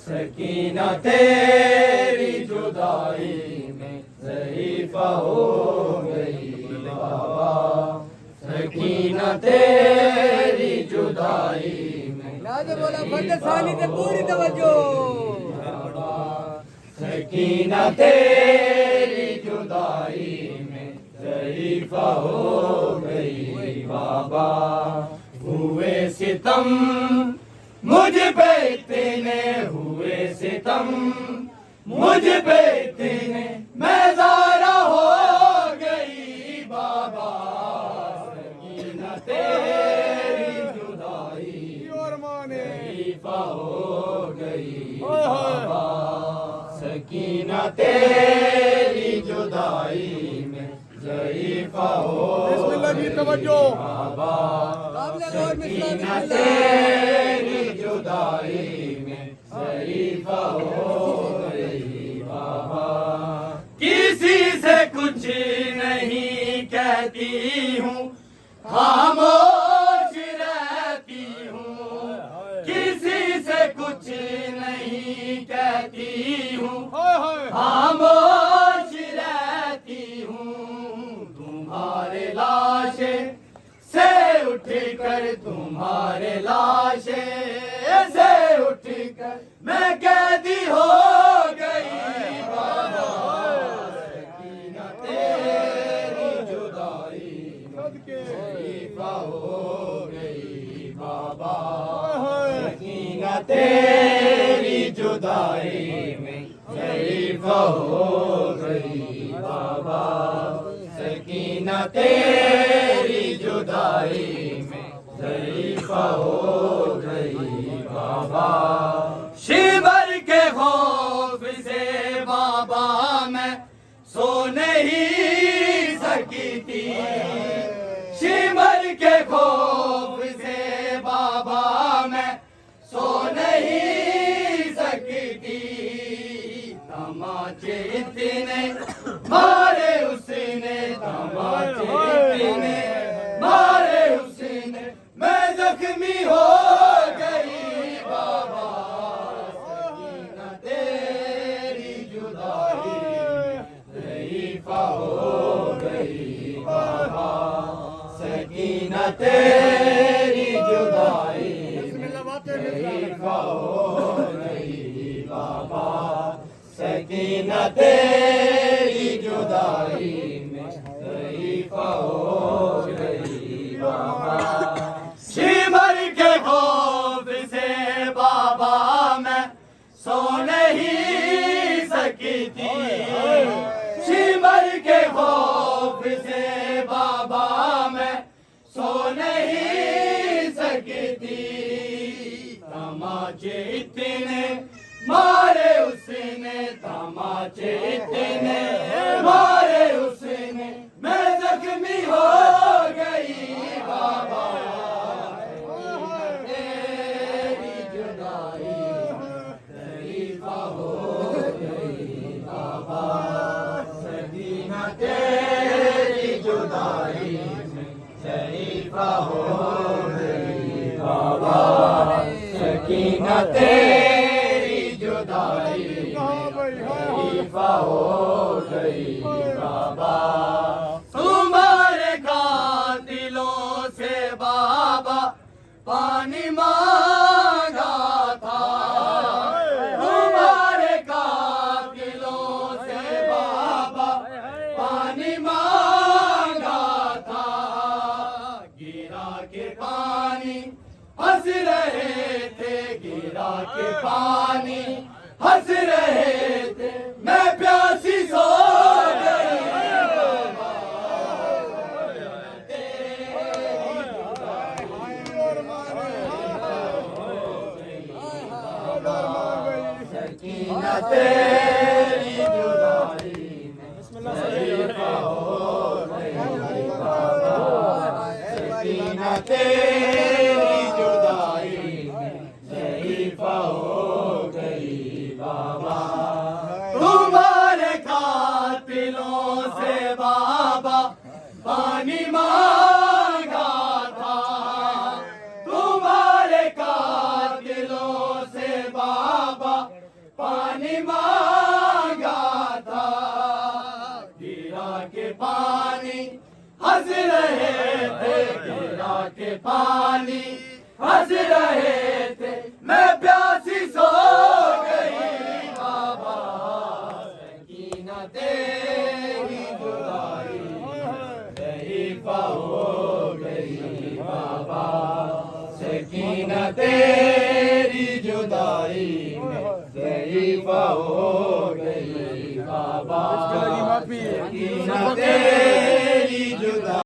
सकीना तेरी जुदाई में ज़ईफ़ा हो गई बाबा, सकीना तेरी जुदाई में बोला फर्द सानी ते पूरी तवज्जो। सकीना तेरी जुदाई में ज़ईफ़ा हो गई बाबा, हुए सितम मुझ पे इतने, हुए सितम मुझ पे इतने, मैं ज़ारा हो गई बाबा, सकीना तेरी जुदाई ज़ईफ़ा हो गई बाबा, सकीना तेरी जुदाई में ज़ईफ़ा हो गई बाबा, सकीना तेरी जुदाई में ज़ईफ़ा हो गई बाबा, किसी से कुछ नहीं कहती हूँ, खामोश रहती हूँ, किसी से कुछ नहीं कहती हूँ, खामोश रहती हूँ, तुम्हारे लाशे से उठकर, तुम्हारे लाशे से उठकर मैं कैदी हो गई बाबा, सकीना तेरी जुदाई ज़ईफ़ा हो गई बाबा, सकीना तेरी जुदाई में ज़ईफ़ा हो गई बाबा, सकीना तेरी जुदाई में ज़ईफ़ा हो गई बाबा, शिवर के खौफ से बाबा मैं सो नहीं सकी थी, शिवर के खौफ से बाबा मैं सो नहीं सकी थी, तमाचे इतने मारे उसने, तमाचे इतने मारे उसने, मैं जख्मी हो गई बाबा, सकीना तेरी जुदाई ज़ईफ़ा हो गई बाबा, सकीना तेरी जुदाई ज़ईफ़ा हो गई बाबा, सकीना तेरी जुदाई में ज़ईफ़ा हो गई बाबा, शिमर के खौफ से बाबा मैं सो नहीं सकी थी, शिमर के खौफ से बाबा मैं सो नहीं सकी थी, तमाचे इतने मारे उसने, तमाचे इतने मारे उसने, मैं जख्मी हो गई बाबा, तेरी जुदाई ज़ईफ़ा हो गई बाबा, सकीना तेरी जुदाई में ज़ईफ़ा हो गई बाबा, सकीना तेरी जुदाई ज़ईफ़ा हो गई बाबा, तुम्हारे कातिलों से बाबा पानी मांगा था, तुम्हारे कातिलों से बाबा पानी मांगा था, गिरा के पानी हंस रहे थे, गिरा के पानी हंस रहे थे, मैं प्यासी सो गई बाबा, सकीना तेरी जुदाई में ज़ईफ़ा हो गई बाबा, सकीना तेरी जुदाई में ज़ईफ़ा हो गई बाबा, तुम्हारे कातिलों से बाबा पानी मांगा था, तुम्हारे कातिलों से बाबा मांगा था, गिरा के पानी हंस रहे थे, गिरा के पानी हंस रहे थे, मैं प्यासी सो गई बाबा, सकीना तेरी